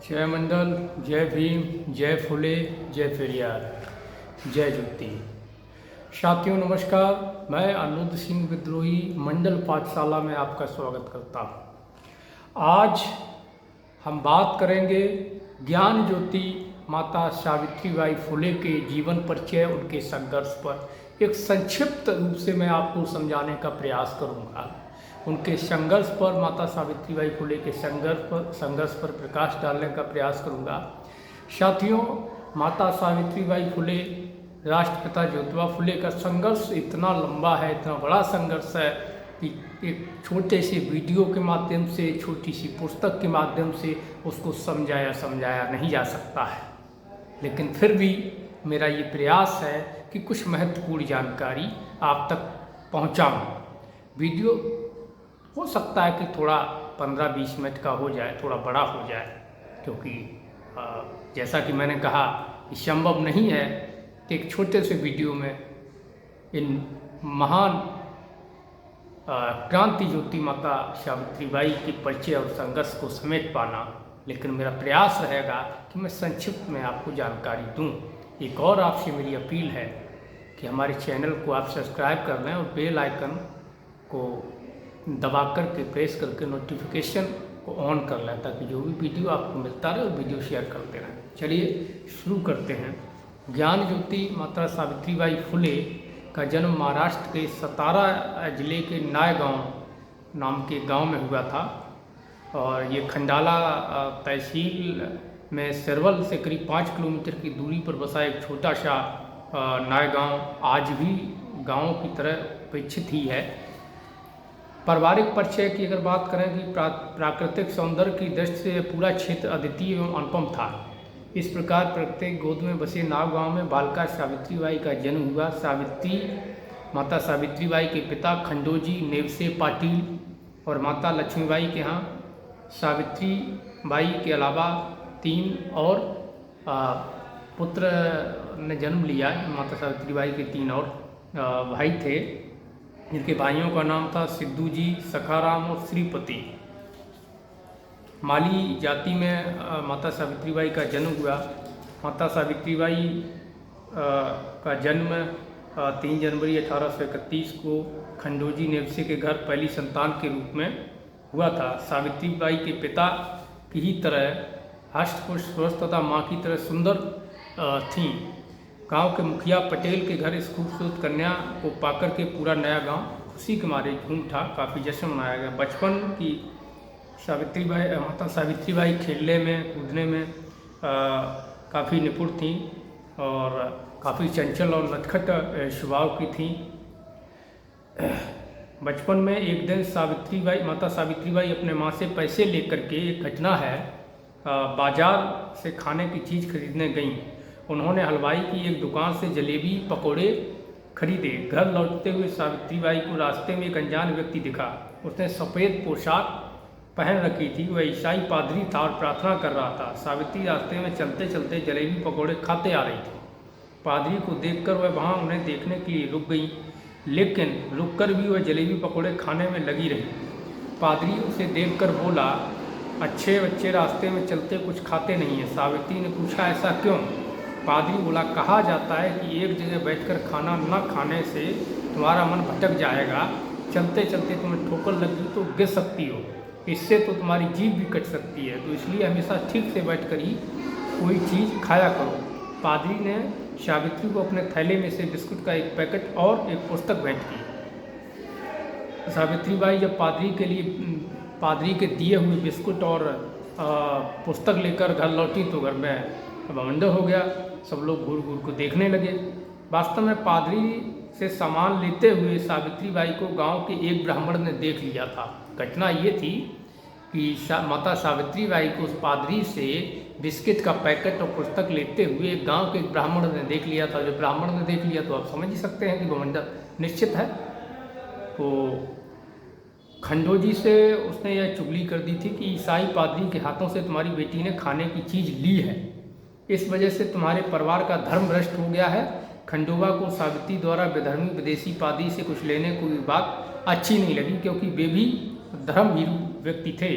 जय मंडल, जय भीम, जय फुले, जय पेरियार, जय ज्योति। साथियों नमस्कार, मैं अनुरुद्ध सिंह विद्रोही मंडल पाठशाला में आपका स्वागत करता हूँ। आज हम बात करेंगे ज्ञान ज्योति माता सावित्रीबाई फुले के जीवन परिचय, उनके संघर्ष पर एक संक्षिप्त रूप से मैं आपको समझाने का प्रयास करूँगा। उनके संघर्ष पर, माता सावित्रीबाई फुले के संघर्ष पर प्रकाश डालने का प्रयास करूंगा। साथियों, माता सावित्रीबाई फुले, राष्ट्रपिता ज्योतिबा फुले का संघर्ष इतना लंबा है, इतना बड़ा संघर्ष है कि एक छोटे से वीडियो के माध्यम से, छोटी सी पुस्तक के माध्यम से उसको समझाया नहीं जा सकता है। लेकिन फिर भी मेरा ये प्रयास है कि कुछ महत्वपूर्ण जानकारी आप तक पहुँचाऊँ। वीडियो हो सकता है कि थोड़ा 15-20 मिनट का हो जाए, थोड़ा बड़ा हो जाए, क्योंकि जैसा कि मैंने कहा कि संभव नहीं है कि एक छोटे से वीडियो में इन महान क्रांति ज्योति माता सावित्रीबाई के परिचय और संघर्ष को समेट पाना। लेकिन मेरा प्रयास रहेगा कि मैं संक्षिप्त में आपको जानकारी दूं। एक और आपसे मेरी अपील है कि हमारे चैनल को आप सब्सक्राइब कर लें और बेल आइकन को दबा करके प्रेस करके नोटिफिकेशन को ऑन कर लें, ताकि जो भी वीडियो आपको मिलता रहे वो वीडियो शेयर करते रहें। चलिए शुरू करते हैं। ज्ञान ज्योति माता सावित्रीबाई फुले का जन्म महाराष्ट्र के सतारा जिले के नायगांव नाम के गांव में हुआ था, और ये खंडाला तहसील में सिरवल से करीब 5 किलोमीटर की दूरी पर बसा एक छोटा सा नायगांव आज भी गाँव की तरह अपेक्षित ही है। पारिवारिक परिचय की अगर बात करें कि प्राकृतिक सौंदर्य की दृष्टि से पूरा क्षेत्र अद्वितीय एवं अनुपम था। इस प्रकार प्रत्येक गोद में बसे नाव गांव में बालिका सावित्रीबाई का जन्म हुआ। माता सावित्रीबाई के पिता खंडोजी नेवसे पाटिल और माता लक्ष्मीबाई के यहाँ सावित्रीबाई के अलावा 3 और पुत्र ने जन्म लिया। माता सावित्रीबाई के 3 और भाई थे, जिनके भाइयों का नाम था सिद्धू जी, सखाराम और श्रीपति। माली जाति में माता सावित्रीबाई का जन्म हुआ। माता सावित्रीबाई का जन्म 3 जनवरी 1831 को खंडोजी नेवसे के घर पहली संतान के रूप में हुआ था। सावित्रीबाई के पिता की ही तरह हष्टपुष्ट स्वस्थ तथा माँ की तरह सुंदर थीं। गांव के मुखिया पटेल के घर इस खूबसूरत कन्या को पाकर के पूरा नया गांव खुशी के मारे झूम उठा। काफ़ी जश्न मनाया गया। बचपन की माता सावित्रीबाई खेलने में, कूदने में काफ़ी निपुण थीं और काफ़ी चंचल और नटखट स्वभाव की थीं। बचपन में एक दिन माता सावित्रीबाई अपने माँ से पैसे लेकर के, एक घटना है, बाजार से खाने की चीज़ खरीदने गईं। उन्होंने हलवाई की एक दुकान से जलेबी पकोड़े खरीदे। घर लौटते हुए सावित्रीबाई को रास्ते में एक अनजान व्यक्ति दिखा। उसने सफ़ेद पोशाक पहन रखी थी। वह ईसाई पादरी था और प्रार्थना कर रहा था। सावित्री रास्ते में चलते चलते जलेबी पकोड़े खाते आ रही थी। पादरी को देखकर वह वहाँ उन्हें देखने के लिए रुक गई, लेकिन रुककर भी वह जलेबी पकोड़े खाने में लगी रही। पादरी उसे देखकर बोला, अच्छे बच्चे रास्ते में चलते कुछ खाते नहीं हैं। सावित्री ने पूछा, ऐसा क्यों? पादरी बोला, कहा जाता है कि एक जगह बैठकर खाना न खाने से तुम्हारा मन भटक जाएगा। चलते चलते तुम्हें ठोकर लगी तो गिर सकती हो, इससे तो तुम्हारी जीभ भी कट सकती है, तो इसलिए हमेशा ठीक से बैठकर ही कोई चीज़ खाया करो। पादरी ने सावित्री को अपने थैले में से बिस्कुट का एक पैकेट और एक पुस्तक भेंट की। सावित्रीबाई जब पादरी के दिए हुए बिस्कुट और पुस्तक लेकर घर लौटी तो घर में बवंडर हो गया। सब लोग घूर घूर को देखने लगे। वास्तव में पादरी से सामान लेते हुए सावित्रीबाई को गांव के एक ब्राह्मण ने देख लिया था। घटना ये थी कि माता सावित्रीबाई को उस पादरी से बिस्किट का पैकेट और पुस्तक लेते हुए गांव के एक ब्राह्मण ने देख लिया था। जो ब्राह्मण ने देख लिया तो आप समझ ही सकते हैं कि बवंडर निश्चित है। तो खंडोजी से उसने यह चुगली कर दी थी कि ईसाई पादरी के हाथों से तुम्हारी बेटी ने खाने की चीज़ ली है, इस वजह से तुम्हारे परिवार का धर्म भ्रष्ट हो गया है। खंडोबा को सावित्री द्वारा विधर्मी विदेशी पादरी से कुछ लेने को बात अच्छी नहीं लगी, क्योंकि वे भी धर्मभीरू व्यक्ति थे।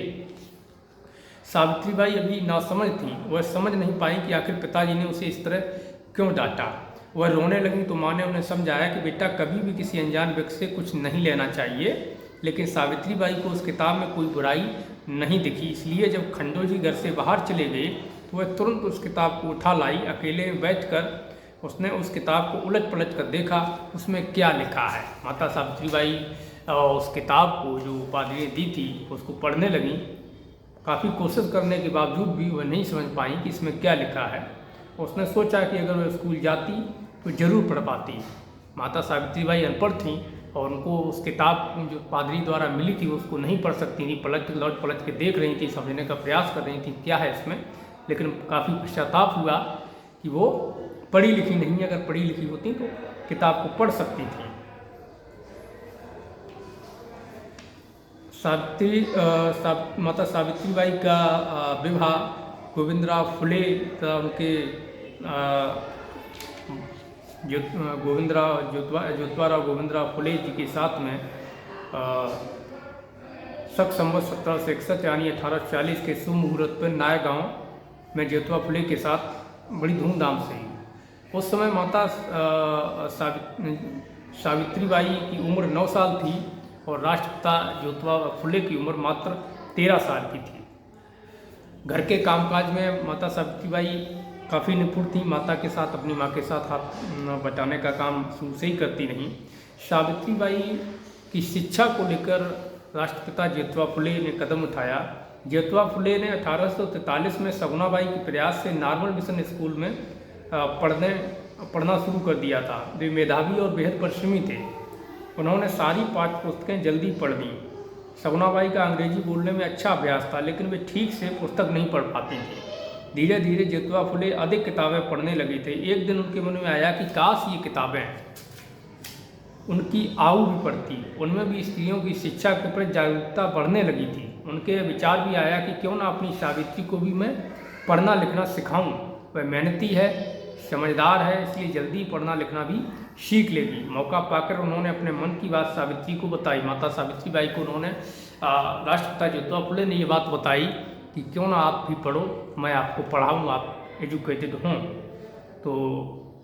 सावित्रीबाई अभी नासमझ थी, वह समझ नहीं पाई कि आखिर पिताजी ने उसे इस तरह क्यों डांटा। वह रोने लगी तो माँ ने उन्हें समझाया कि बेटा कभी भी किसी अनजान व्यक्ति से कुछ नहीं लेना चाहिए, लेकिन सावित्रीबाई को उस किताब में कोई बुराई नहीं दिखी। इसलिए जब खंडोजी घर से बाहर चले गए तो वह तुरंत उस किताब को उठा लाई। अकेले में बैठकर उसने उस किताब को उलट पलट कर देखा उसमें क्या लिखा है। माता सावित्रीबाई उस किताब को जो पादरी ने दी थी उसको पढ़ने लगी। काफ़ी कोशिश करने के बावजूद भी वह नहीं समझ पाई कि इसमें क्या लिखा है। उसने सोचा कि अगर वह स्कूल जाती तो ज़रूर पढ़ पाती। माता सावित्रीबाई अनपढ़ थीं और उनको उस किताब जो पादरी द्वारा मिली थी उसको नहीं पढ़ सकती थी। लौट पलट के देख रही थी, समझने का प्रयास कर रही थी क्या है इसमें, लेकिन काफ़ी पश्चाताप हुआ कि वो पढ़ी लिखी नहीं, अगर पढ़ी लिखी होती तो किताब को पढ़ सकती थी। माता सावित्रीबाई का विवाह गोविंदराव फुले तथा उनके ज्योतिराव गोविंदराव फुले जी के साथ में शक संवत 1761 यानी 1840 के शुभ मुहूर्त पर नाया गांव में ज्योतिबा फुले के साथ बड़ी धूमधाम से हुई। उस समय माता सावित्रीबाई की उम्र 9 साल थी और राष्ट्रपिता ज्योतिबा फुले की उम्र मात्र 13 साल की थी। घर के कामकाज में माता सावित्रीबाई काफ़ी निपुण थी। माता के साथ, अपनी माँ के साथ हाथ बटाने का काम शुरू से ही करती रहीं। सावित्रीबाई की शिक्षा को लेकर राष्ट्रपिता ज्योतिबा फुले ने कदम उठाया। ज्योतिबा फुले ने 1843 में सगुनाबाई के प्रयास से नॉर्मल मिशन स्कूल में पढ़ना शुरू कर दिया था। वे मेधावी और बेहद परिश्रमी थे। उन्होंने सारी पाठ्य पुस्तकें जल्दी पढ़ लीं। सगुनाबाई का अंग्रेजी बोलने में अच्छा अभ्यास था, लेकिन वे ठीक से पुस्तक नहीं पढ़ पाती थी। धीरे धीरे ज्योतिबा फुले अधिक किताबें पढ़ने लगे थे। एक दिन उनके मन में आया कि काश ये किताबें उनकी आऊ भी पढ़ती, उनमें भी स्त्रियों की शिक्षा के प्रति जागरूकता बढ़ने लगी थी। उनके विचार भी आया कि क्यों ना अपनी सावित्री को भी मैं पढ़ना लिखना सिखाऊं। वह मेहनती है, समझदार है, इसलिए जल्दी पढ़ना लिखना भी सीख लेगी। मौका पाकर उन्होंने अपने मन की बात सावित्री को बताई। माता सावित्रीबाई को उन्होंने राष्ट्रपिता ज्योतिबा फुले ने ये बात बताई कि क्यों ना आप भी पढ़ो, मैं आपको पढ़ाऊँ, आप एजुकेटेड हों। तो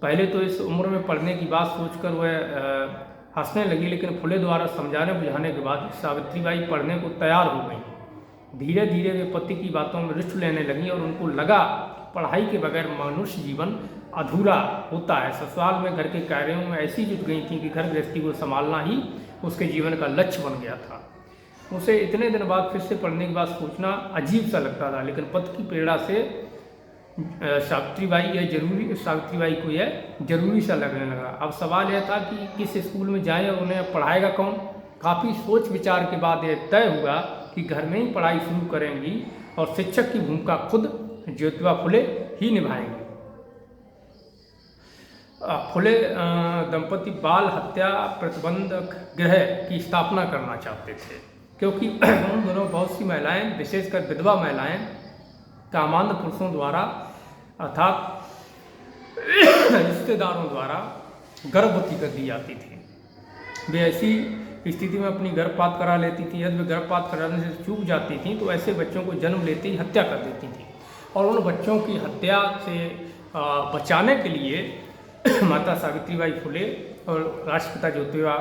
पहले तो इस उम्र में पढ़ने की बात सोचकर वह हंसने लगी, लेकिन फुले द्वारा समझाने बुझाने के बाद सावित्रीबाई पढ़ने को तैयार हो गई। धीरे धीरे वे पति की बातों में रुचि लेने लगी और उनको लगा पढ़ाई के बगैर मनुष्य जीवन अधूरा होता है। ससुराल में घर के कार्यों में ऐसी जुट गई थी कि घर गृहस्थी को संभालना ही उसके जीवन का लक्ष्य बन गया था। उसे इतने दिन बाद फिर से पढ़ने की बात सोचना अजीब सा लगता था, लेकिन पति की प्रेरणा से सावित्रीबाई को यह जरूरी सा लगने लगा। अब सवाल यह था कि किस स्कूल में जाएं और उन्हें पढ़ाएगा कौन। काफ़ी सोच विचार के बाद यह तय हुआ कि घर में ही पढ़ाई शुरू करेंगी और शिक्षक की भूमिका खुद ज्योतिबा फुले ही निभाएंगे। फुले दंपति बाल हत्या प्रतिबंधक गृह की स्थापना करना चाहते थे, क्योंकि उन दोनों बहुत सी महिलाएं, विशेषकर विधवा महिलाएं कामांध पुरुषों द्वारा अर्थात रिश्तेदारों द्वारा गर्भवती कर दी जाती थी। वे ऐसी स्थिति में अपनी गर्भपात करा लेती थी। यदि वे गर्भपात कराने से चूक जाती थीं तो ऐसे बच्चों को जन्म लेते ही हत्या कर देती थीं। और उन बच्चों की हत्या से बचाने के लिए माता सावित्रीबाई फुले और राष्ट्रपिता ज्योतिबा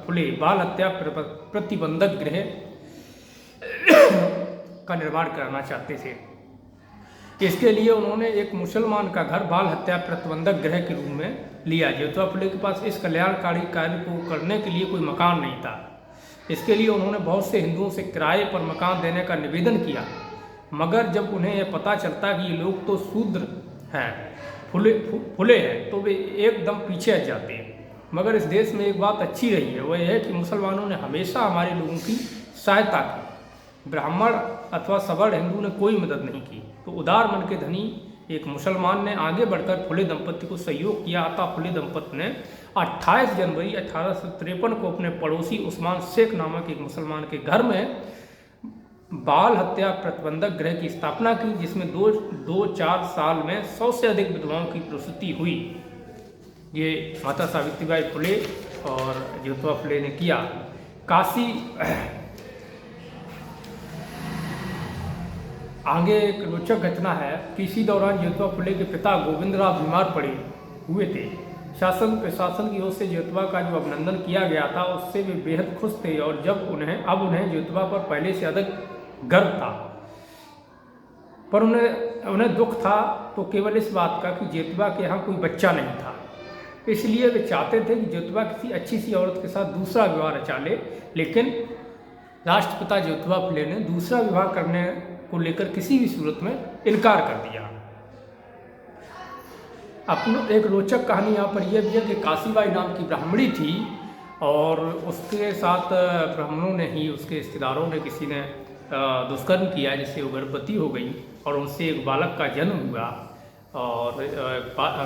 फुले बाल हत्या प्रतिबंधक गृह का निर्माण कराना चाहते थे। इसके लिए उन्होंने एक मुसलमान का घर बाल हत्या प्रतिबंधक गृह के रूप में लिया। ज्योतिबा फुले के पास इस कल्याणकारी कार्य को करने के लिए कोई मकान नहीं था। इसके लिए उन्होंने बहुत से हिंदुओं से किराए पर मकान देने का निवेदन किया, मगर जब उन्हें यह पता चलता कि ये लोग तो शूद्र हैं, फुले हैं, तो वे एकदम पीछे हट जाते हैं। मगर इस देश में एक बात अच्छी रही है, वह यह है कि मुसलमानों ने हमेशा हमारे लोगों की सहायता की। ब्राह्मण अथवा सवर्ण हिंदू ने कोई मदद नहीं की। तो उदार मन के धनी एक मुसलमान ने आगे बढ़कर फुले दंपति को सहयोग किया। अतः फुले दंपति ने 28 जनवरी 1853 को अपने पड़ोसी उस्मान शेख नामक एक मुसलमान के घर में बाल हत्या प्रतिबंधक गृह की स्थापना की, जिसमें 2-4 साल में 100 से अधिक विधवाओं की प्रसूति हुई। ये माता सावित्रीबाई फुले और ज्योतिबा फुले ने किया। आगे एक रोचक घटना है कि इसी दौरान ज्योतिबा फुले के पिता गोविंदराव बीमार पड़े हुए थे। शासन प्रशासन की ओर से ज्योतिबा का जो अभिनंदन किया गया था उससे वे बेहद खुश थे और अब उन्हें ज्योतिबा पर पहले से अधिक गर्व था। पर उन्हें दुख था तो केवल इस बात का कि ज्योतिबा के यहाँ कोई बच्चा नहीं था। इसलिए वे चाहते थे कि ज्योतिबा किसी अच्छी सी औरत के साथ दूसरा विवाह रचा ले, लेकिन राष्ट्रपिता ज्योतिबा फुले ने दूसरा विवाह करने को लेकर किसी भी सूरत में इनकार कर दिया। अपनी एक रोचक कहानी यहाँ पर यह भी है कि काशीबाई नाम की ब्राह्मणी थी और उसके साथ ब्राह्मणों ने ही, उसके रिश्तेदारों ने, किसी ने दुष्कर्म किया जिससे वो गर्भवती हो गई और उनसे एक बालक का जन्म हुआ। और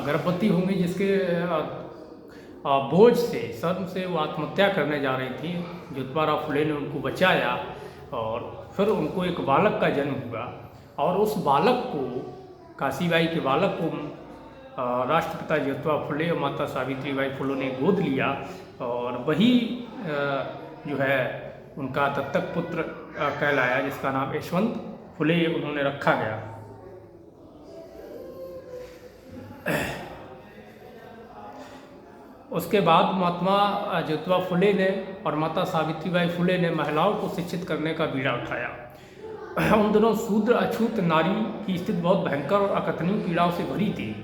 गर्भवती होंगी जिसके बोझ से, शर्म से वो आत्महत्या करने जा रही थी। ज्योतिबा राव फुले ने उनको बचाया और फिर उनको एक बालक का जन्म हुआ और उस बालक को, काशीबाई के बालक को, राष्ट्रपिता ज्योतिबा फुले और माता सावित्रीबाई फुले ने गोद लिया और वही जो है उनका दत्तक पुत्र कहलाया, जिसका नाम यशवंत फुले उन्होंने रखा गया। उसके बाद महात्मा ज्योतिबा फुले ने और माता सावित्रीबाई फुले ने महिलाओं को शिक्षित करने का बीड़ा उठाया। उन दिनों शूद्र अछूत नारी की स्थिति बहुत भयंकर और अकथनीय पीड़ाओं से भरी थी।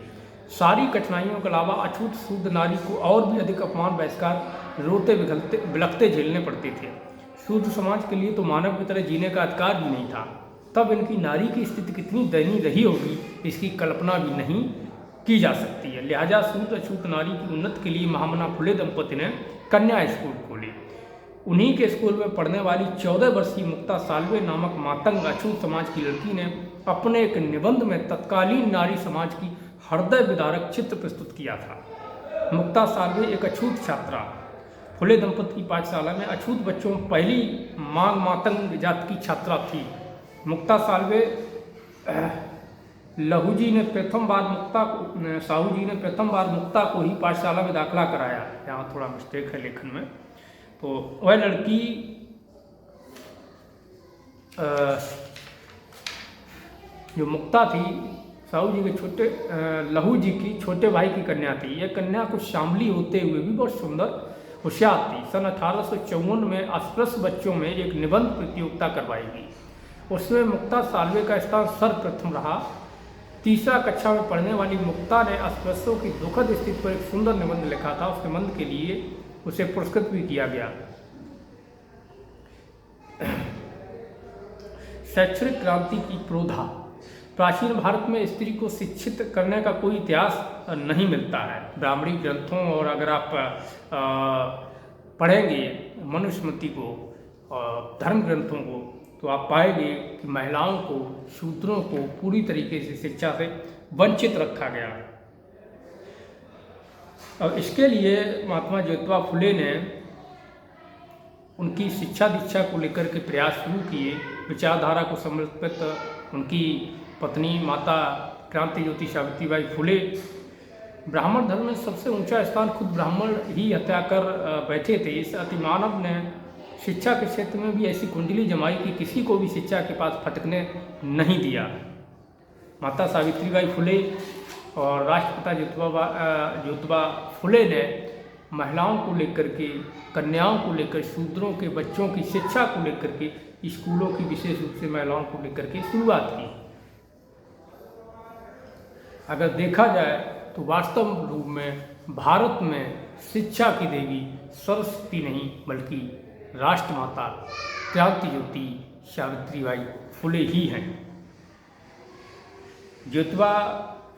सारी कठिनाइयों के अलावा अछूत शूद्र नारी को और भी अधिक अपमान, बहिष्कार, रोते बिलखते झेलने पड़ते थे। शूद्र समाज के लिए तो मानव की तरह जीने का अधिकार भी नहीं था। तब इनकी नारी की स्थिति कितनी दयनीय रही होगी इसकी कल्पना भी नहीं की जा सकती है। लिहाजा शूद्र अछूत नारी की उन्नति के लिए महामना फुले दंपति ने कन्या स्कूल खोले। उन्हीं के स्कूल में पढ़ने वाली 14 वर्षीय मुक्ता साल्वे नामक मातंग अछूत समाज की लड़की ने अपने एक निबंध में तत्कालीन नारी समाज की हृदय विदारक चित्र प्रस्तुत किया था। मुक्ता साल्वे एक अछूत छात्रा। फुले दंपति की पाठशाला में अछूत बच्चों में पहली मातंग जात की छात्रा थी। मुक्ता साल्वे साहू जी ने प्रथम बार मुक्ता को ही पाठशाला में दाखिला कराया। यहाँ थोड़ा मिस्टेक है लेखन में। तो वह लड़की जो मुक्ता थी, साहू जी के लहू जी की छोटे भाई की कन्या थी। यह कन्या कुछ शामली होते हुए भी बहुत सुंदर, होशियार थी। सन 1854 में अस्पृश्य बच्चों में एक निबंध प्रतियोगिता करवाई गई। उसमें मुक्ता साल्वे का स्थान सर्वप्रथम रहा। तीसरा कक्षा में पढ़ने वाली मुक्ता ने अस्पृश्यों की दुखद स्थिति पर एक सुंदर निबंध लिखा था। उस निबंध के लिए उसे पुरस्कृत भी किया गया। शैक्षणिक क्रांति की प्रोधा। प्राचीन भारत में स्त्री को शिक्षित करने का कोई इतिहास नहीं मिलता है। ब्राह्मणी ग्रंथों और अगर आप पढ़ेंगे मनुस्मृति को और धर्म ग्रंथों को तो आप पाएंगे कि महिलाओं को, शूद्रों को पूरी तरीके से शिक्षा से वंचित रखा गया। और इसके लिए महात्मा ज्योतिबा फुले ने उनकी शिक्षा दीक्षा को लेकर के प्रयास शुरू किए। विचारधारा को समर्पित उनकी पत्नी माता क्रांति ज्योति सावित्रीबाई फुले। ब्राह्मण धर्म में सबसे ऊंचा स्थान खुद ब्राह्मण ही हत्या कर बैठे थे। इस अतिमानव ने शिक्षा के क्षेत्र में भी ऐसी कुंडली जमाई कि किसी को भी शिक्षा के पास फटकने नहीं दिया। माता सावित्रीबाई फुले और राष्ट्रपिता ज्योतिबा फुले ने महिलाओं को लेकर के, कन्याओं को लेकर, शूद्रों के बच्चों की शिक्षा को लेकर के स्कूलों की विशेष रूप से महिलाओं को लेकर के शुरुआत की। अगर देखा जाए तो वास्तव रूप में भारत में शिक्षा की देवी सरस्वती नहीं बल्कि राष्ट्रमाता क्रांति ज्योति सावित्रीबाई फुले ही हैं। ज्योतिबा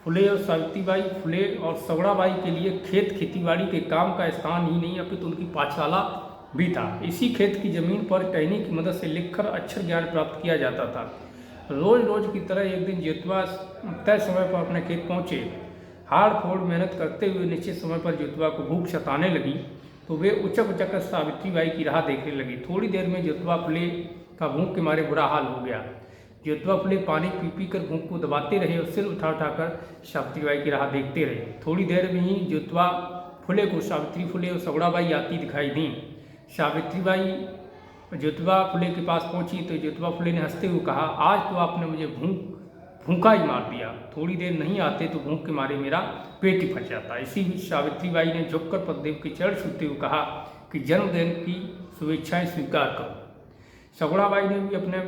फुले और सावित्रीबाई फुले और सगड़ाबाई के लिए खेत खेतीबाड़ी के काम का स्थान ही नहीं अपितु उनकी पाठशाला भी था। इसी खेत की जमीन पर टहनी की मदद से लिखकर अक्षर ज्ञान प्राप्त किया जाता था। रोज रोज की तरह एक दिन ज्योतिबा तय समय पर अपने खेत पहुँचे। हाड़ फोड़ मेहनत करते हुए निश्चित समय पर ज्योतिबा को भूख सताने लगी तो वे उचक उचक कर सावित्रीबाई की राह देखने लगी। थोड़ी देर में ज्योतिबा फुले का भूख के मारे बुरा हाल हो गया। ज्योतिबा फुले पानी पी पी कर भूख को दबाते रहे और सिर उठा उठाकर सावित्रीबाई की राह देखते रहे। थोड़ी देर में ही ज्योतिबा फुले को सावित्री फुले और सगड़ाबाई आती दिखाई दी। सावित्रीबाई ज्योतिबा फुले के पास पहुंची तो ज्योतिबा फुले ने हंसते हुए कहा, आज तो आपने मुझे भूखा ही मार दिया, थोड़ी देर नहीं आते तो भूख के मारे मेरा पेट ही फट जाता। इसी बीच सावित्रीबाई ने झुककर पतिदेव के चरण छूते हुए कहा कि जन्मदिन की शुभेच्छाएं स्वीकार करो। सगुणाबाई ने भी अपने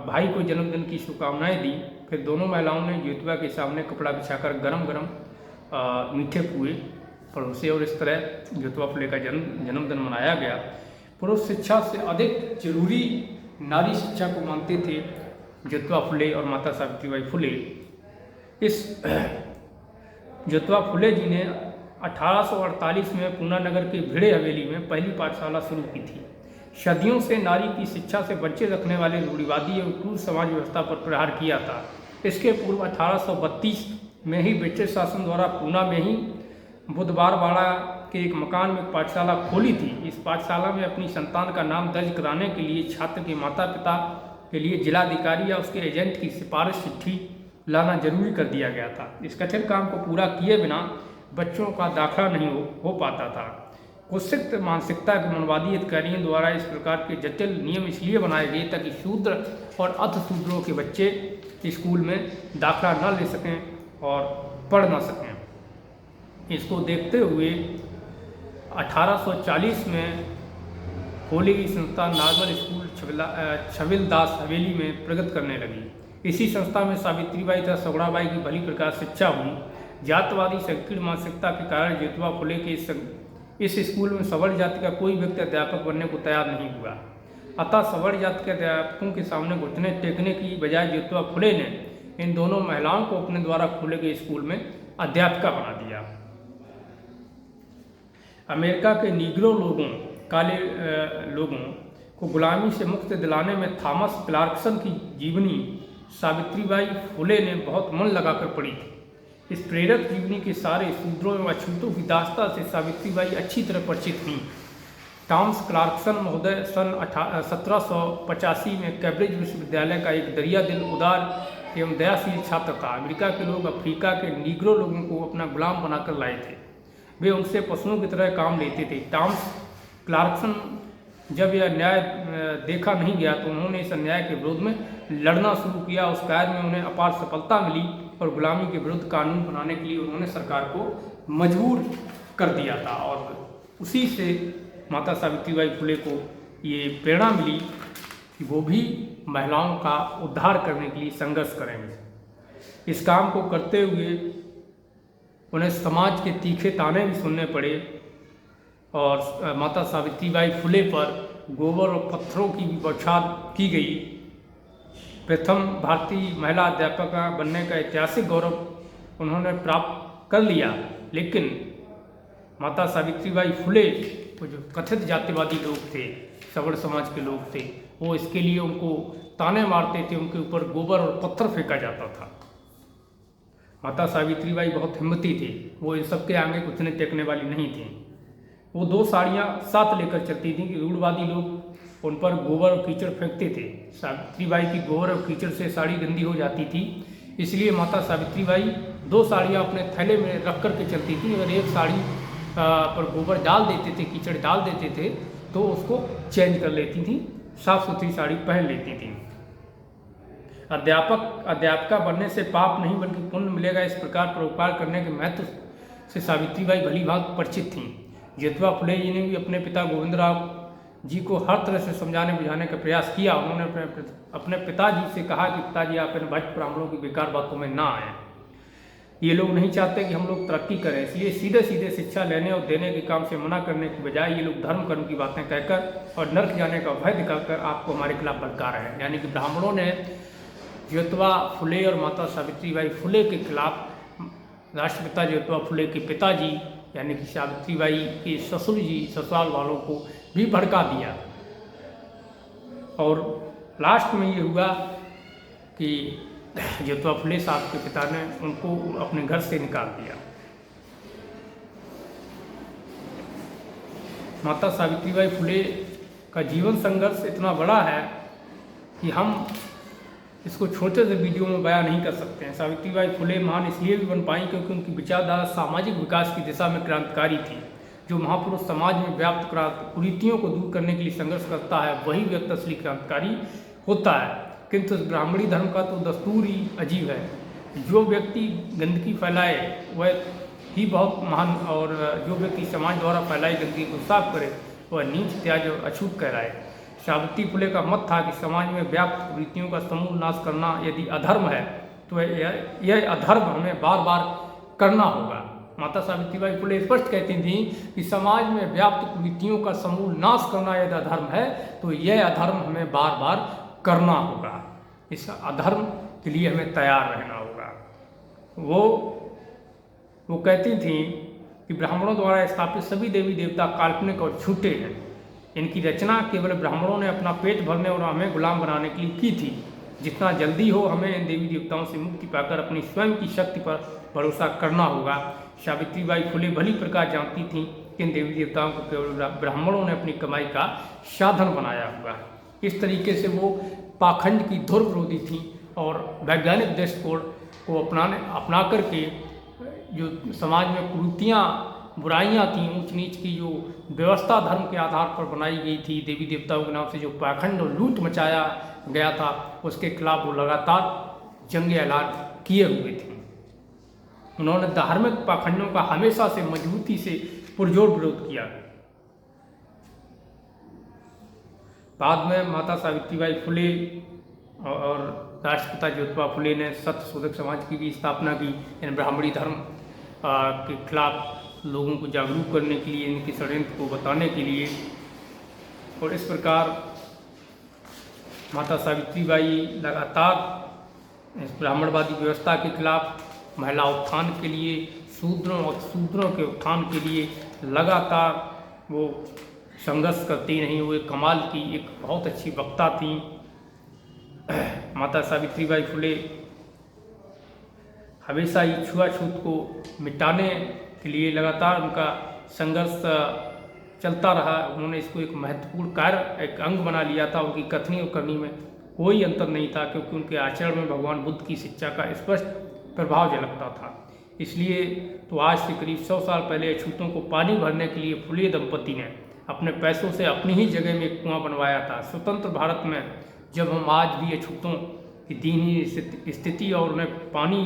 भाई को जन्मदिन की शुभकामनाएं दी। फिर दोनों महिलाओं ने ज्योतिबा के सामने कपड़ा बिछाकर गरम गरम मीठे पुए परोसे और इस तरह ज्योतिबा फुले का जन्मदिन मनाया गया। पुरुष शिक्षा से अधिक जरूरी नारी शिक्षा को मानते थे ज्योतिबा फुले और माता सावित्रीबाई फुले। इस ज्योतिबा फुले जी ने 1848 में पूना नगर के भिड़े हवेली में पहली पाठशाला शुरू की थी। सदियों से नारी की शिक्षा से वंचित रखने वाले रूढ़िवादी और क्रूर समाज व्यवस्था पर प्रहार किया था। इसके पूर्व 1832 में ही ब्रिटिश शासन द्वारा पूना में ही बुधवारवाड़ा के एक मकान में एक पाठशाला खोली थी। इस पाठशाला में अपनी संतान का नाम दर्ज कराने के लिए छात्र के माता पिता के लिए जिलाधिकारी या उसके एजेंट की सिफारिश चिट्ठी लाना जरूरी कर दिया गया था। इस कठिन काम को पूरा किए बिना बच्चों का दाखिला नहीं हो पाता था। कुत्सित मानसिकता के मनवादी अधिकारियों द्वारा इस प्रकार के जटिल नियम इसलिए बनाए गए ताकि शूद्र और अर्थशूद्रों के बच्चे स्कूल में दाखिला न ले सकें और पढ़ न सकें। इसको देखते हुए 1840 में खोली गई संस्था नॉर्मल स्कूल छबिलदास हवेली में प्रगति करने लगी। इसी संस्था में सावित्रीबाई तथा सगुणाबाई की भली प्रकार शिक्षा हुई। जातवादी संकीर्ण मानसिकता के कारण ज्योतिबा फुले के इस स्कूल में सवर्ण जाति का कोई व्यक्ति अध्यापक बनने को तैयार नहीं हुआ। अतः सवर्ण जाति के अध्यापकों के सामने घुटने टेकने की बजाय ज्योतिबा फुले ने इन दोनों महिलाओं को अपने द्वारा खोले गए स्कूल में अध्यापिका बना दिया। अमेरिका के नीग्रो लोगों काले लोगों को गुलामी से मुक्ति दिलाने में थॉमस क्लार्कसन की जीवनी सावित्रीबाई फुले ने बहुत मन लगाकर पढ़ी थी। इस प्रेरक जीवनी के सारे शूद्रों एवं अछूतों की दास्ता से सावित्रीबाई अच्छी तरह परिचित हुई। थॉमस क्लार्कसन महोदय सन 1785 में कैम्ब्रिज विश्वविद्यालय का एक दरिया दिल उदार एवं दयाशील छात्र था। अमेरिका के लोग अफ्रीका के नीग्रो लोगों को अपना गुलाम बनाकर लाए थे। वे उनसे पशुओं की तरह काम लेते थे। थॉमस क्लार्कसन जब यह न्याय देखा नहीं गया तो उन्होंने इस अन्याय के विरोध में लड़ना शुरू किया। उस कार्य में उन्हें अपार सफलता मिली और गुलामी के विरुद्ध कानून बनाने के लिए उन्होंने सरकार को मजबूर कर दिया था। और उसी से माता सावित्रीबाई फुले को ये प्रेरणा मिली कि वो भी महिलाओं का उद्धार करने के लिए संघर्ष करेंगे। इस काम को करते हुए उन्हें समाज के तीखे ताने भी सुनने पड़े और माता सावित्रीबाई फुले पर गोबर और पत्थरों की भी बौछार की गई। प्रथम भारतीय महिला अध्यापिका बनने का ऐतिहासिक गौरव उन्होंने प्राप्त कर लिया, लेकिन माता सावित्रीबाई फुले वो जो कथित जातिवादी लोग थे, सवर्ण समाज के लोग थे, वो इसके लिए उनको ताने मारते थे, उनके ऊपर गोबर और पत्थर फेंका जाता था। माता सावित्रीबाई बहुत हिम्मती थी, वो इन सब के आगे कुचने टेकने वाली नहीं थी। वो 2 साड़ियाँ साथ लेकर चलती थीं कि रूढ़वादी लोग उन पर गोबर और कीचड़ फेंकते थे। सावित्रीबाई की गोबर और कीचड़ से साड़ी गंदी हो जाती थी, इसलिए माता सावित्रीबाई 2 साड़ियाँ अपने थैले में रख कर के चलती थी। अगर एक साड़ी पर गोबर डाल देते थे, कीचड़ डाल देते थे, तो उसको चेंज कर लेती थी, साफ सुथरी साड़ी पहन लेती थी। अध्यापिका बनने से पाप नहीं बल्कि पुण्य मिलेगा, इस प्रकार परोपकार करने के महत्व से सावित्रीबाई भली भांति परिचित थीं। ज्योतिबा फुले जी ने भी अपने पिता गोविंदराव जी को हर तरह से समझाने बुझाने का प्रयास किया। उन्होंने अपने पिताजी से कहा कि पिताजी आप इन भट्ट ब्राह्मणों की बेकार बातों में ना आए, ये लोग नहीं चाहते कि हम लोग तरक्की करें, इसलिए सीधे सीधे शिक्षा लेने और देने के काम से मना करने की बजाय ये लोग धर्म कर्म की बातें कहकर और नर्क जाने का भय दिखाकर आपको हमारे खिलाफ भड़का रहे हैं। यानी कि ब्राह्मणों ने ज्योतिबा फुले और माता सावित्रीबाई फुले के खिलाफ राष्ट्रपिता ज्योतिबा फुले के पिताजी यानी कि सावित्रीबाई के ससुर जी, ससुराल वालों को भी भड़का दिया। और लास्ट में ये हुआ कि ज्योतिबा फुले साहब के पिता ने उनको अपने घर से निकाल दिया। माता सावित्रीबाई फुले का जीवन संघर्ष इतना बड़ा है कि हम इसको छोटे से वीडियो में बयान नहीं कर सकते हैं। सावित्रीबाई फुले महान इसलिए भी बन पाई क्योंकि उनकी विचारधारा सामाजिक विकास की दिशा में क्रांतिकारी थी। जो महापुरुष समाज में व्याप्त कुरीतियों को दूर करने के लिए संघर्ष करता है वही व्यक्ति असली क्रांतिकारी होता है। किंतु ब्राह्मणी धर्म का तो दस्तूर ही अजीब है। जो व्यक्ति गंदगी फैलाए वह ही बहुत महान, और जो व्यक्ति समाज द्वारा फैलाई गंदगी को साफ करे वह नीच, त्याज और अछूत कहलाए। सावित्री फुले का मत था कि समाज में व्याप्त कुरीतियों का समूल नाश करना यदि अधर्म है तो यह अधर्म हमें बार बार करना होगा। माता सावित्रीबाई फुले स्पष्ट कहती थी कि समाज में व्याप्त कुरीतियों का समूल नाश करना यदि अधर्म है तो यह अधर्म हमें बार बार करना होगा। इस अधर्म के लिए हमें तैयार रहना होगा। वो कहती थी कि ब्राह्मणों द्वारा स्थापित सभी देवी देवता काल्पनिक और झूठे हैं। इनकी रचना केवल ब्राह्मणों ने अपना पेट भरने और हमें गुलाम बनाने के लिए की थी। जितना जल्दी हो हमें इन देवी देवताओं से मुक्ति पाकर अपनी स्वयं की शक्ति पर भरोसा करना होगा। सावित्रीबाई फुले भली प्रकार जानती थीं कि इन देवी देवताओं को केवल ब्राह्मणों ने अपनी कमाई का साधन बनाया हुआ। इस तरीके से वो पाखंड की धुर विरोधी थी और वैज्ञानिक दृष्टिकोण को अपना करके जो समाज में कुरीतियाँ, बुराइयाँ थीं, ऊंच नीच की जो व्यवस्था धर्म के आधार पर बनाई गई थी, देवी देवताओं के नाम से जो पाखंड और लूट मचाया गया था, उसके खिलाफ वो लगातार जंग ऐलान किए हुए थे। उन्होंने धार्मिक पाखंडों का हमेशा से मजबूती से पुरजोर विरोध किया। बाद में माता सावित्रीबाई फुले और राष्ट्रपिता ज्योतिबा फुले ने सत्य शोधक समाज की भी स्थापना की। इन ब्राह्मणी धर्म के खिलाफ लोगों को जागरूक करने के लिए, इनके षड्यंत्र को बताने के लिए। और इस प्रकार माता सावित्रीबाई लगातार इस ब्राह्मणवादी व्यवस्था के खिलाफ, महिला उत्थान के लिए, शूद्रों के उत्थान के लिए लगातार वो संघर्ष करती रहीं। वो एक कमाल की, एक बहुत अच्छी वक्ता थी माता सावित्रीबाई फुले। हमेशा ही छुआछूत को मिटाने के लिए लगातार उनका संघर्ष चलता रहा। उन्होंने इसको एक महत्वपूर्ण कार्य, एक अंग बना लिया था। उनकी कथनी और करनी में कोई अंतर नहीं था, क्योंकि उनके आचरण में भगवान बुद्ध की शिक्षा का स्पष्ट प्रभाव झलकता था। इसलिए तो आज से करीब 100 साल पहले अछूतों को पानी भरने के लिए फुले दंपति ने अपने पैसों से अपनी ही जगह में एक कुआं बनवाया था। स्वतंत्र भारत में जब हम आज भी अछूतों की दीनहीन स्थिति और उन्हें पानी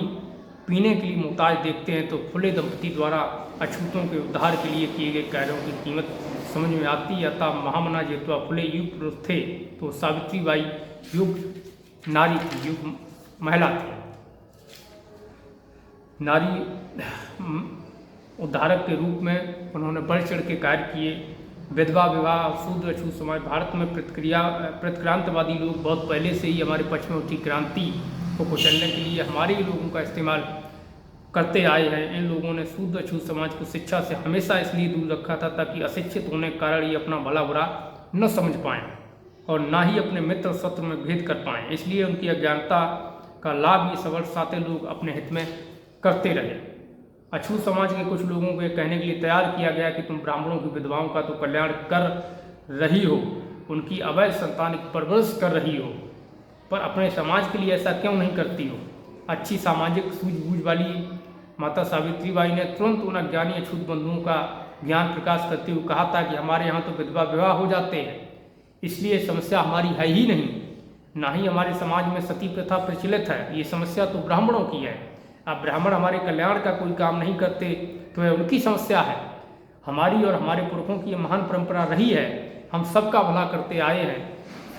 पीने के लिए मुहताज देखते हैं, तो फुले दंपति द्वारा अछूतों के उद्धार के लिए किए गए कार्यों की कीमत समझ में आती है। अतः महामना ज्योतिबा फुले युग पुरुष थे तो सावित्रीबाई युग नारी थी, युग महिला थी। नारी उद्धारक के रूप में उन्होंने बढ़ चढ़ के कार्य किए। विधवा विवाह, शूद्र अछूत समाज, भारत में प्रतिक्रांतवादी लोग बहुत पहले से ही हमारे पक्ष में उठी क्रांति को कुचलने के लिए हमारे ही लोगों का इस्तेमाल करते आए हैं। इन लोगों ने शूद्र अछूत समाज को शिक्षा से हमेशा इसलिए दूर रखा था ताकि अशिक्षित होने के कारण ये अपना भला बुरा न समझ पाएँ और ना ही अपने मित्र शत्रु में भेद कर पाएँ। इसलिए उनकी अज्ञानता का लाभ ये सवर्साते लोग अपने हित में करते रहे। अछूत समाज के कुछ लोगों को कहने के लिए तैयार किया गया कि तुम ब्राह्मणों की विधवाओं का तो कल्याण कर रही हो, उनकी अवैध संतान की परवरिश कर रही हो, पर अपने समाज के लिए ऐसा क्यों नहीं करती हो। अच्छी सामाजिक सूझबूझ वाली माता सावित्रीबाई ने तुरंत उन अज्ञानी अछूत बंधुओं का ज्ञान प्रकाश करते हुए कहा था कि हमारे यहाँ तो विधवा विवाह हो जाते हैं, इसलिए समस्या हमारी है ही नहीं, ना ही हमारे समाज में सती प्रथा प्रचलित है। ये समस्या तो ब्राह्मणों की है। अब ब्राह्मण हमारे कल्याण का कोई काम नहीं करते तो यह उनकी समस्या है। हमारी और हमारे पुरखों की महान परंपरा रही है, हम सबका भला करते आए हैं,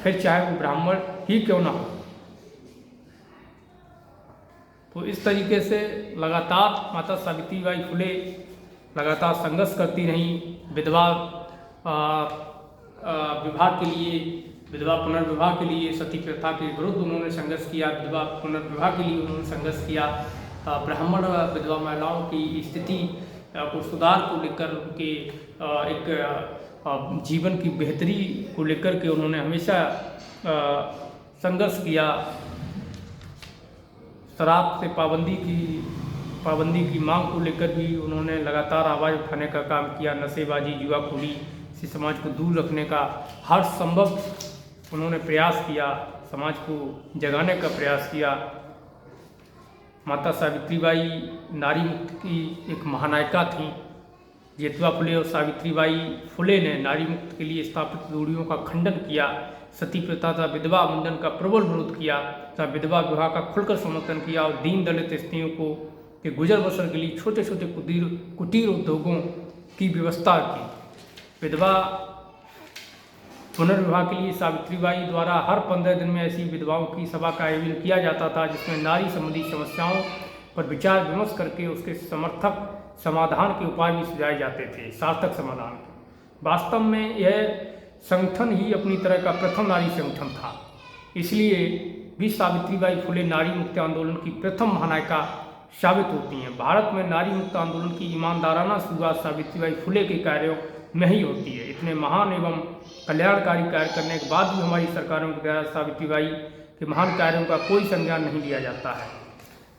फिर चाहे वो ब्राह्मण ही क्यों ना हो। तो इस तरीके से लगातार माता सावित्रीबाई फुले लगातार संघर्ष करती रहीं। विधवा विवाह के लिए, विधवा पुनर्विवाह के लिए, सती प्रथा के विरुद्ध उन्होंने संघर्ष किया। विधवा पुनर्विवाह के लिए उन्होंने संघर्ष किया। ब्राह्मण विधवा महिलाओं की स्थिति को सुधार को लेकर, उनके एक जीवन की बेहतरी को लेकर के उन्होंने हमेशा संघर्ष किया। शराब से पाबंदी की मांग को लेकर भी उन्होंने लगातार आवाज़ उठाने का काम किया। नशेबाजी, जुआखोरी से समाज को दूर रखने का हर संभव उन्होंने प्रयास किया, समाज को जगाने का प्रयास किया। माता सावित्रीबाई नारी मुक्ति की एक महानायिका थी। ज्योतिबा फुले और सावित्रीबाई फुले ने नारी मुक्ति के लिए स्थापित रूढ़ियों का खंडन किया, सती प्रथा तथा विधवा मुंडन का प्रबल विरोध किया तथा विधवा विवाह का खुलकर समर्थन किया और दीन दलित स्त्रियों को के गुजर बसर के लिए छोटे छोटे कुटीर उद्योगों की व्यवस्था की। विधवा पुनर्विवाह के लिए सावित्रीबाई द्वारा हर 15 दिन में ऐसी विधवाओं की सभा का आयोजन किया जाता था, जिसमें नारी संबंधी समस्याओं पर विचार विमर्श करके उसके समर्थक समाधान के उपाय भी सुझाए जाते थे, सार्थक समाधान के। वास्तव में यह संगठन ही अपनी तरह का प्रथम नारी संगठन था, इसलिए भी सावित्रीबाई फुले नारी मुक्ति आंदोलन की प्रथम महानायिका साबित होती हैं। भारत में नारी मुक्ति आंदोलन की ईमानदाराना शुरुआत सावित्रीबाई फुले के कार्यों में ही होती है। इतने महान एवं कल्याणकारी कार्य करने के बाद भी हमारी सरकारों के द्वारा सावित्रीबाई के महान कार्यों का कोई संज्ञान नहीं लिया जाता है।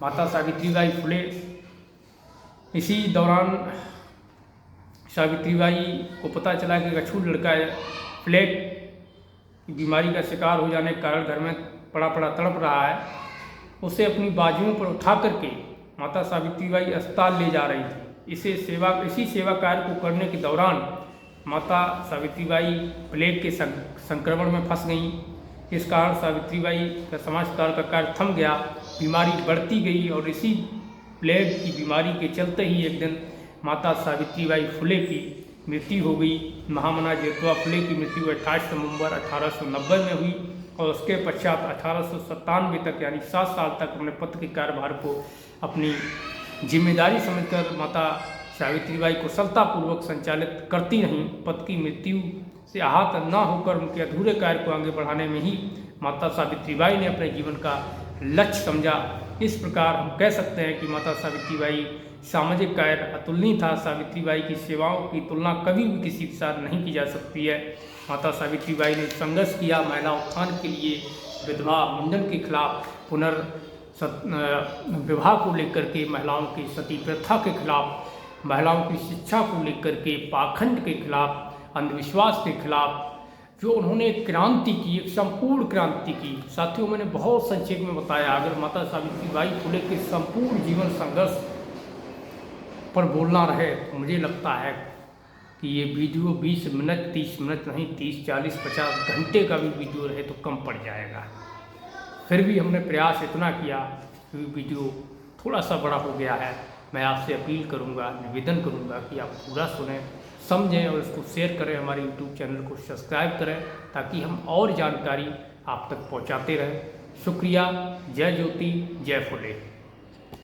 माता सावित्रीबाई फुले, इसी दौरान सावित्रीबाई को पता चला कि एक अछूत लड़का प्लेग की बीमारी का शिकार हो जाने के कारण घर में पड़ा तड़प रहा है। उसे अपनी बाजुओं पर उठा करके माता सावित्रीबाई अस्पताल ले जा रही थी। इसी सेवा कार्य को करने के दौरान माता सावित्रीबाई प्लेग के संक्रमण में फंस गईं। इस कारण सावित्रीबाई का समाज सुधार का कार्य थम गया, बीमारी बढ़ती गई और इसी प्लेग की बीमारी के चलते ही एक दिन माता सावित्रीबाई फुले की मृत्यु हो गई। महामना ज्योतिबा फुले की मृत्यु 28 नवंबर 1890 में हुई और उसके पश्चात 1897 तक यानी 7 साल तक अपने पद के कार्यभार को अपनी जिम्मेदारी समझकर माता सावित्रीबाई कुशलतापूर्वक संचालित करती रहीं। पद की मृत्यु से आहत न होकर उनके अधूरे कार्य को आगे बढ़ाने में ही माता सावित्रीबाई ने अपने जीवन का लक्ष्य समझा। इस प्रकार हम कह सकते हैं कि माता सावित्रीबाई सामाजिक कार्य अतुलनीय था। सावित्रीबाई की सेवाओं की तुलना कभी भी किसी के साथ नहीं की जा सकती है। माता सावित्रीबाई ने संघर्ष किया महिला उत्थान के लिए, विधवा मुंडन के खिलाफ, विवाह को लेकर के, महिलाओं की सती प्रथा के खिलाफ, महिलाओं की शिक्षा को लेकर के, पाखंड के खिलाफ, अंधविश्वास के खिलाफ जो उन्होंने एक क्रांति की, एक संपूर्ण क्रांति की। साथियों, मैंने बहुत संक्षेप में बताया। अगर माता सावित्रीबाई फुले के संपूर्ण जीवन संघर्ष पर बोलना रहे तो मुझे लगता है कि ये वीडियो 20 मिनट 30 मिनट नहीं 30 40 50 घंटे का भी वीडियो रहे तो कम पड़ जाएगा। फिर भी हमने प्रयास इतना किया कि वीडियो थोड़ा सा बड़ा हो गया है। मैं आपसे अपील करूंगा, निवेदन करूंगा कि आप पूरा सुनें, समझें और इसको शेयर करें, हमारे YouTube चैनल को सब्सक्राइब करें ताकि हम और जानकारी आप तक पहुंचाते रहें। शुक्रिया। जय ज्योति, जय फुले।